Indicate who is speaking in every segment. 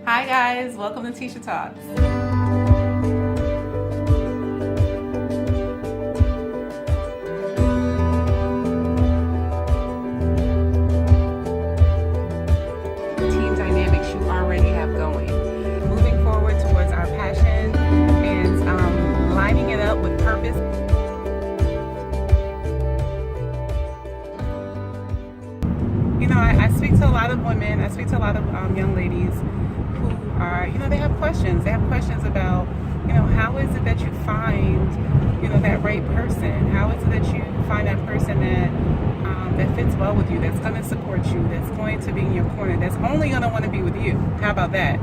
Speaker 1: Hi guys, welcome to Tisha Talks. Team dynamics you already have going. Moving forward towards our passion and lining it up with purpose. You know, I speak to a lot of women, I speak to a lot of young ladies who are, they have questions. They have questions about, how is it that you find, that right person? How is it that you find that person that fits well with you, that's going to support you, that's going to be in your corner, that's only going to want to be with you? How about that?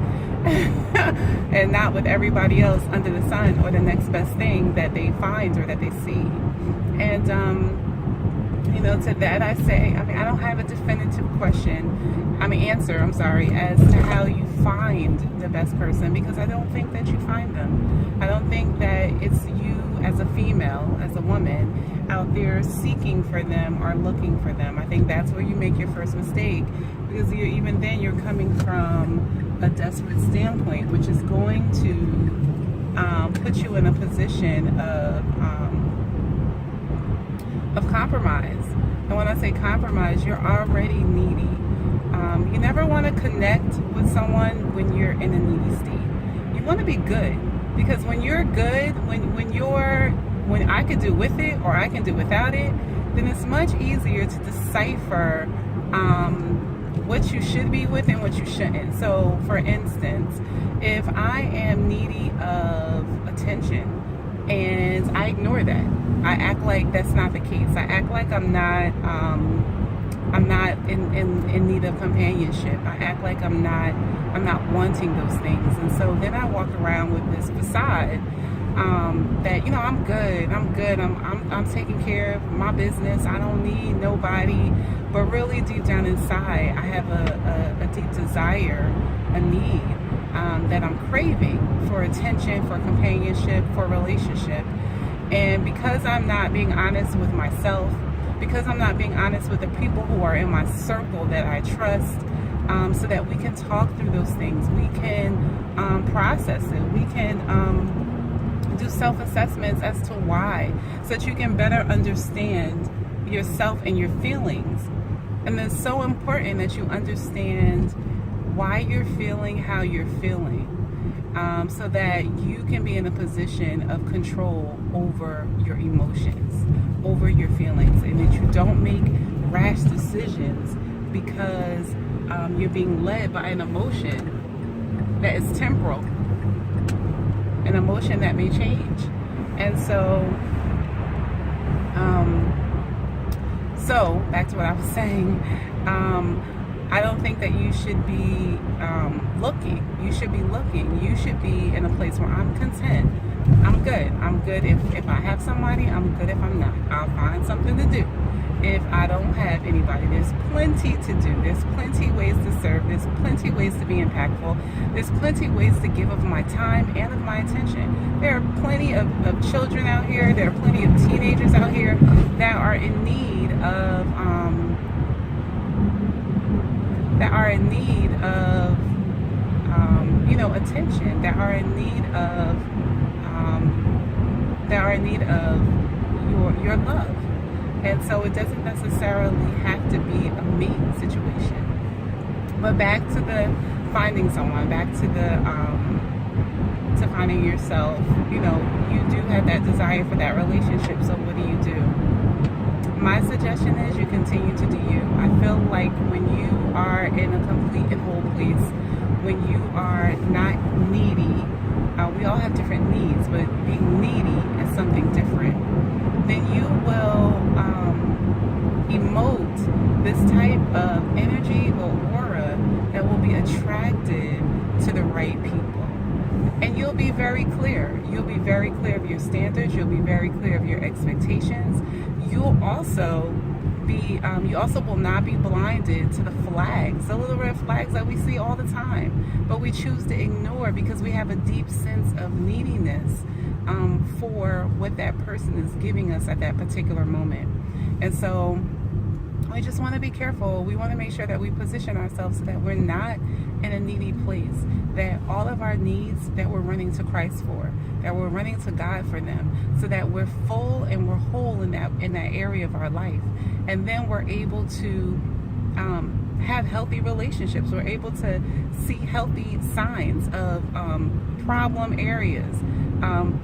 Speaker 1: And not with everybody else under the sun or the next best thing that they find or that they see. And, to that I say, I don't have a definitive answer, as to how you find the best person, because I don't think that you find them. I don't think that it's you as a female, as a woman, out there seeking for them or looking for them. I think that's where you make your first mistake, because you're coming from a desperate standpoint, which is going to put you in a position of compromise. And when I say compromise, you're already needy. You never want to connect with someone when you're in a needy state. You want to be good, because when you're good, when I could do with it or I can do without it, then it's much easier to decipher what you should be with and what you shouldn't. So, for instance, if I am needy of attention and I ignore that, I act like that's not the case. I act like I'm not in need of companionship. I act like I'm not wanting those things. And so then I walk around with this facade that I'm good. I'm taking care of my business. I don't need nobody. But really deep down inside, I have a deep desire, a need that I'm craving for attention, for companionship, for relationship. And because I'm not being honest with myself, because I'm not being honest with the people who are in my circle that I trust, so that we can talk through those things, we can process it, we can do self-assessments as to why, so that you can better understand yourself and your feelings. And it's so important that you understand why you're feeling how you're feeling, so that you can be in a position of control over your emotions, over your feelings, and that you don't make rash decisions because you're being led by an emotion that is temporal, an emotion that may change. And so back to what I was saying, I don't think that you should be looking. You should be looking. You should be in a place where I'm content. I'm good. I'm good if I have somebody. I'm good if I'm not. I'll find something to do. If I don't have anybody, there's plenty to do. There's plenty ways to serve. There's plenty ways to be impactful. There's plenty ways to give of my time and of my attention. There are plenty of children out here. There are plenty of teenagers out here that are in need of attention, that are in need of your love. And so it doesn't necessarily have to be a me situation. But back to the finding someone, back to the to finding yourself. You do have that desire for that relationship. So what do? My suggestion is you continue to do you. I feel like when you are in a complete and whole place, when you are not needy, we all have different needs, but being needy is something different, then you will emote this type of energy or aura that will be attracted to the right people. And you'll be very clear. You'll be very clear of your standards. You'll be very clear of your expectations. You'll also you also will not be blinded to the flags, the little red flags that we see all the time, but we choose to ignore because we have a deep sense of neediness for what that person is giving us at that particular moment. And so we just want to be careful. We want to make sure that we position ourselves so that we're not in a needy place, that all of our needs that we're running to Christ for, that we're running to God for them, so that we're full and we're whole in that area of our life. And then we're able to have healthy relationships. We're able to see healthy signs of problem areas,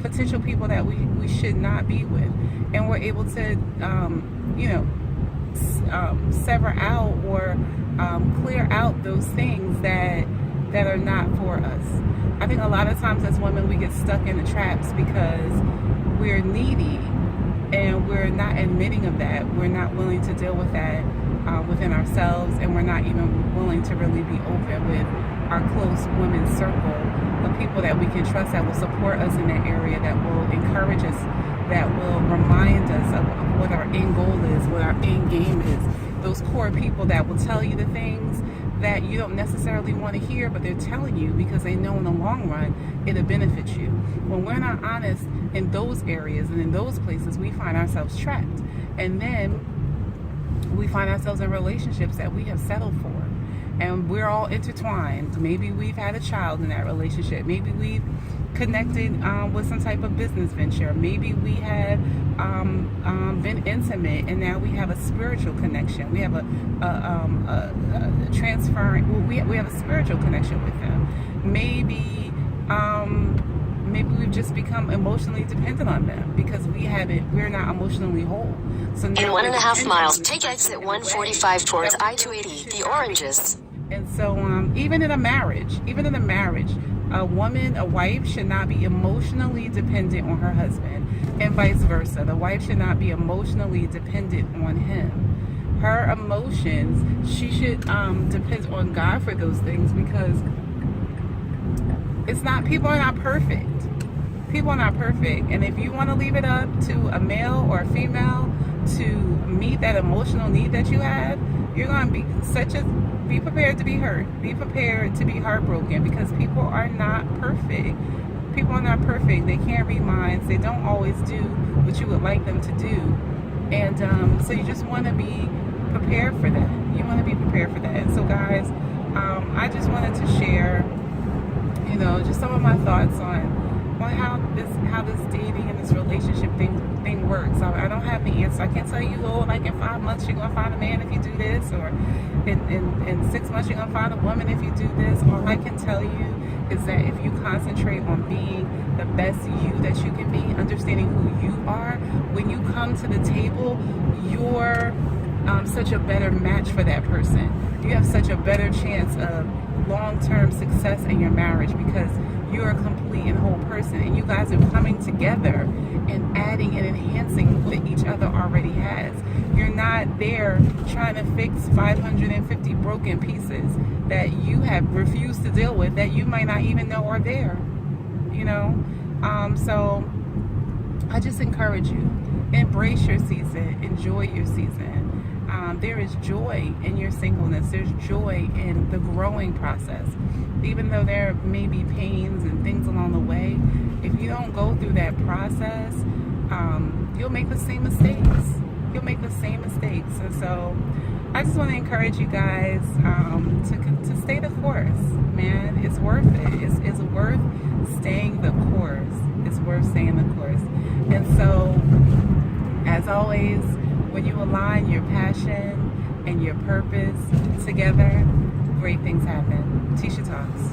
Speaker 1: potential people that we should not be with, and we're able to sever out or clear out those things that are not for us. I think a lot of times as women we get stuck in the traps because we're needy and we're not admitting of that. We're not willing to deal with that within ourselves, and we're not even willing to really be open with our close women's circle of people that we can trust, that will support us in that area, that will encourage us, that will remind us of what our end goal is, what our end game is. Those core people that will tell you the things that you don't necessarily want to hear, but they're telling you because they know in the long run it'll benefit you. When we're not honest in those areas and in those places, we find ourselves trapped. And then we find ourselves in relationships that we have settled for. And we're all intertwined. Maybe we've had a child in that relationship. Maybe we've connected with some type of business venture. Maybe we have been intimate, and now we have a spiritual connection. We have a transferring. We have a spiritual connection with them. Maybe we've just become emotionally dependent on them because we're not emotionally whole. So now
Speaker 2: in 1.5 miles, take exit 145 towards I-280, the Oranges.
Speaker 1: And so even in a marriage, a woman, a wife should not be emotionally dependent on her husband, and vice versa. The wife should not be emotionally dependent on him. Her emotions, she should depend on God for those things, because people are not perfect. People are not perfect. And if you want to leave it up to a male or a female to meet that emotional need that you have, you're going to be prepared to be hurt. Be prepared to be heartbroken, because people are not perfect. People are not perfect. They can't read minds. They don't always do what you would like them to do. And so you just want to be prepared for that. You want to be prepared for that. And so guys, I just wanted to share, just some of my thoughts on how this dating and this relationship thing works. I don't have the answer. I can't tell you, like in 5 months you're gonna find a man if you do this, or in 6 months you're gonna find a woman if you do this. All I can tell you is that if you concentrate on being the best you that you can be, understanding who you are, when you come to the table, you're such a better match for that person. You have such a better chance of long-term success in your marriage, because you're a complete and whole person, and you guys are coming together and adding and enhancing what each other already has. You're not there trying to fix 550 broken pieces that you have refused to deal with, that you might not even know are there. So I just encourage you, embrace your season, enjoy your season. There is joy in your singleness. There's joy in the growing process. Even though there may be pains and things along the way, if you don't go through that process, you'll make the same mistakes. And so I just want to encourage you guys to stay the course, man. It's worth it. It's worth staying the course. It's worth staying the course. And so, as always, when you align your passion and your purpose together, great things happen. Tisha Talks.